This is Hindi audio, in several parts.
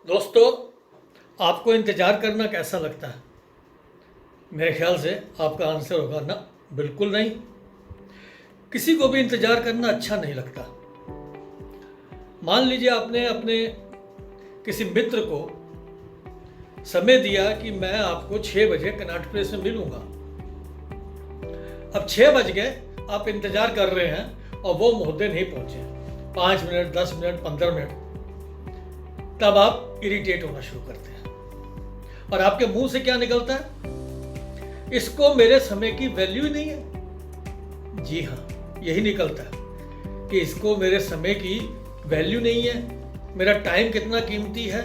दोस्तों, आपको इंतज़ार करना कैसा लगता है? मेरे ख्याल से आपका आंसर होगा ना, बिल्कुल नहीं। किसी को भी इंतज़ार करना अच्छा नहीं लगता। मान लीजिए आपने अपने किसी मित्र को समय दिया कि मैं आपको 6 बजे कनॉट प्लेस में मिलूंगा। अब 6 बज गए, आप इंतज़ार कर रहे हैं और वो महोदय नहीं पहुंचे। 5 मिनट, 10 मिनट, 15 मिनट, तब आप इरिटेट होना शुरू करते हैं और आपके मुंह से क्या निकलता है? इसको मेरे समय की वैल्यू ही नहीं है। जी हाँ, यही निकलता है कि इसको मेरे समय की वैल्यू नहीं है। मेरा टाइम कितना कीमती है,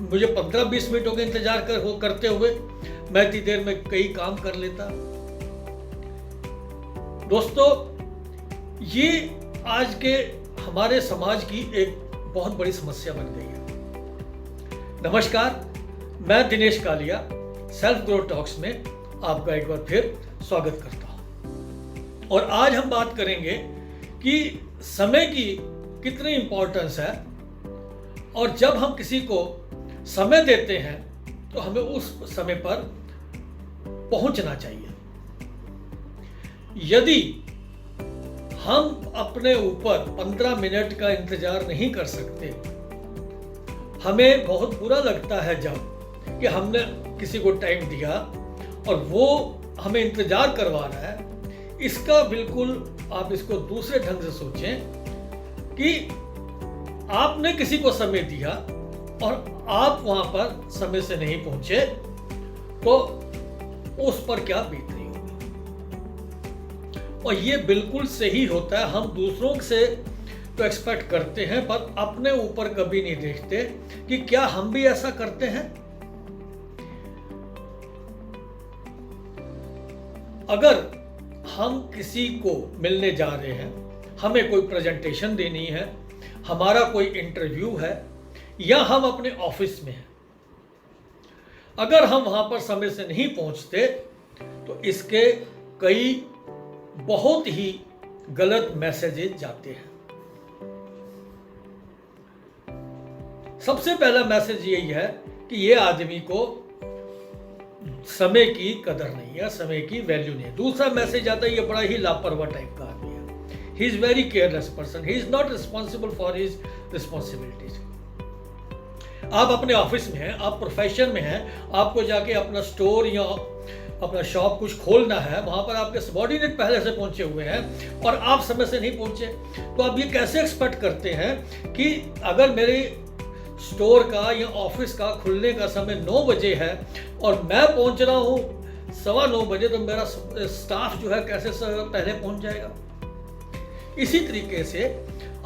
मुझे 15-20 मिनट हो गए इंतजार करते हुए, मैं इतनी देर में कई काम कर लेता। दोस्तों, ये आज के हमारे समाज की एक बहुत बड़ी समस्या बन गई है। नमस्कार, मैं Dinesh Kalia self growth talks में आपका एक बार फिर स्वागत करता हूं। और आज हम बात करेंगे कि समय की कितनी इंपॉर्टेंस है और जब हम किसी को समय देते हैं तो हमें उस समय पर पहुंचना चाहिए। यदि हम अपने ऊपर 15 मिनट का इंतजार नहीं कर सकते, हमें बहुत बुरा लगता है जब कि हमने किसी को टाइम दिया और वो हमें इंतजार करवा रहा है। इसका बिल्कुल आप इसको दूसरे ढंग से सोचें कि आपने किसी को समय दिया और आप वहां पर समय से नहीं पहुंचे तो उस पर क्या बीत रही होगी। और ये बिल्कुल सही होता है। हम दूसरों से तो एक्सपेक्ट करते हैं पर अपने ऊपर कभी नहीं देखते कि क्या हम भी ऐसा करते हैं। अगर हम किसी को मिलने जा रहे हैं, हमें कोई प्रेजेंटेशन देनी है, हमारा कोई इंटरव्यू है या हम अपने ऑफिस में हैं, अगर हम वहां पर समय से नहीं पहुंचते तो इसके कई बहुत ही गलत मैसेजेस जाते हैं। सबसे पहला मैसेज यही है कि ये आदमी को समय की कदर नहीं है, समय की वैल्यू नहीं है। दूसरा मैसेज आता है, ये बड़ा ही लापरवाह टाइप का आदमी है, he is very careless person, he is not responsible for his responsibilities. आप अपने ऑफिस में हैं, आप प्रोफेशन में हैं, आपको जाके अपना स्टोर या अपना शॉप कुछ खोलना है, वहां पर आपके सबॉर्डिनेट पहले से पहुंचे हुए हैं और आप समय से नहीं पहुंचे, तो आप ये कैसे एक्सपेक्ट करते हैं कि अगर मेरे स्टोर का या ऑफिस का खुलने का समय 9 बजे है और मैं पहुंच रहा हूं 9:15 बजे, तो मेरा स्टाफ जो है कैसे पहले पहुंच जाएगा। इसी तरीके से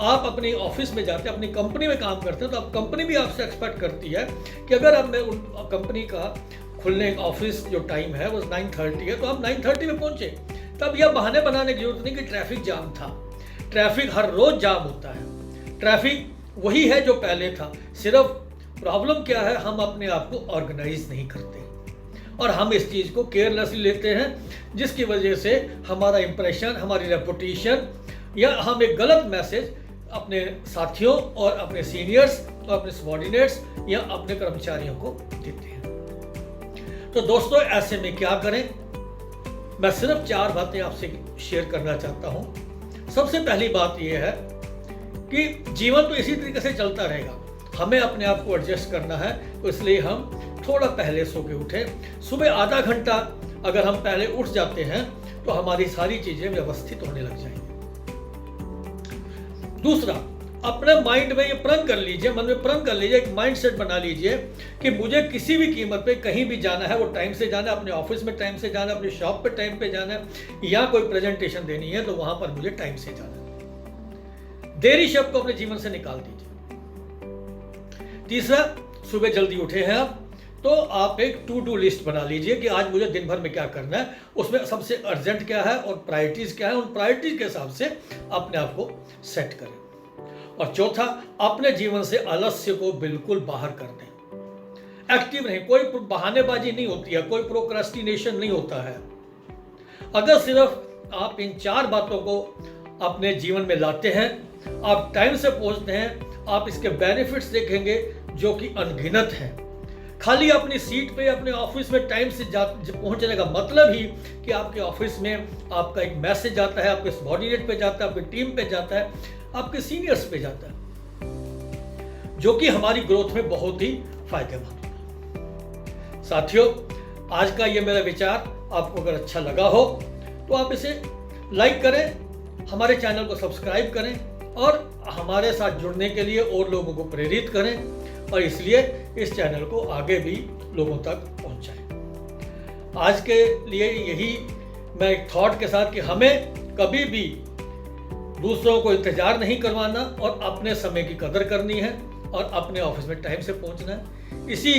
आप अपनी ऑफिस में जाते हैं, अपनी कंपनी में काम करते हैं, तो आप कंपनी भी आपसे एक्सपेक्ट करती है कि अगर अब मैं उन कंपनी का खुलने ऑफिस जो टाइम है वो 9:30 है, तो आप 9:30 में पहुंचे। तब यह बहाने बनाने की जरूरत नहीं कि ट्रैफिक जाम था। ट्रैफिक हर रोज जाम होता है, ट्रैफिक वही है जो पहले था। सिर्फ प्रॉब्लम क्या है, हम अपने आप को ऑर्गेनाइज नहीं करते और हम इस चीज़ को केयरलेसली लेते हैं, जिसकी वजह से हमारा इंप्रेशन, हमारी रेपुटेशन या हम एक गलत मैसेज अपने साथियों और अपने सीनियर्स और अपने सबॉर्डिनेट्स या अपने कर्मचारियों को देते हैं। तो दोस्तों, ऐसे में क्या करें? मैं सिर्फ 4 बातें आपसे शेयर करना चाहता हूं। सबसे पहली बात यह है कि जीवन तो इसी तरीके से चलता रहेगा, हमें अपने आप को एडजस्ट करना है। तो इसलिए हम थोड़ा पहले सो के उठें। सुबह आधा घंटा अगर हम पहले उठ जाते हैं तो हमारी सारी चीजें व्यवस्थित होने लग जाएंगी। दूसरा, अपने माइंड में ये प्रण कर लीजिए, मन में प्रण कर लीजिए, एक माइंड सेट बना लीजिए कि मुझे किसी भी कीमत पे कहीं भी जाना है, वो टाइम से जाना है, अपने ऑफिस में टाइम से जाना है, अपनी शॉप पे टाइम पे जाना है, या कोई प्रेजेंटेशन देनी है तो वहां पर मुझे टाइम से जाना है। देरी शब्द को अपने जीवन से निकाल दीजिए। तीसरा, सुबह जल्दी उठे हैं आप, तो आप एक टू डू लिस्ट बना लीजिए कि आज मुझे दिन भर में क्या करना है, उसमें सबसे अर्जेंट क्या है और प्रायोरिटीज क्या है, उन प्रायोरिटीज के हिसाब से अपने आप को सेट करें। और चौथा, अपने जीवन से आलस्य को बिल्कुल बाहर कर दें। एक्टिव रहें, कोई बहानेबाजी नहीं होती है, कोई प्रोक्रेस्टिनेशन नहीं होता है। अगर सिर्फ आप इन 4 बातों को अपने जीवन में लाते हैं, आप टाइम से पहुंचते हैं, आप इसके बेनिफिट्स देखेंगे जो कि अनगिनत हैं। खाली अपनी सीट पे अपने ऑफिस में टाइम से पहुंचने का मतलब ही कि आपके ऑफिस में आपका एक मैसेज आता है, आपके सबऑर्डिनेट पे जाता है, आपकी टीम पे जाता है, आपके सीनियर्स पे जाता है, जो कि हमारी ग्रोथ में बहुत ही फायदेमंद है। साथियों, आज का ये मेरा विचार आपको अगर अच्छा लगा हो तो आप इसे लाइक करें, हमारे चैनल को सब्सक्राइब करें और हमारे साथ जुड़ने के लिए और लोगों को प्रेरित करें, और इसलिए इस चैनल को आगे भी लोगों तक पहुंचाएं। आज के लिए यही मैं एक थॉट के साथ कि हमें कभी भी दूसरों को इंतजार नहीं करवाना और अपने समय की कदर करनी है और अपने ऑफिस में टाइम से पहुंचना है। इसी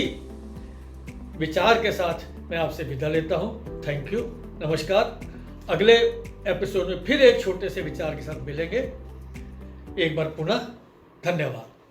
विचार के साथ मैं आपसे विदा लेता हूं। थैंक यू, नमस्कार। अगले एपिसोड में फिर एक छोटे से विचार के साथ मिलेंगे। एक बार पुनः धन्यवाद।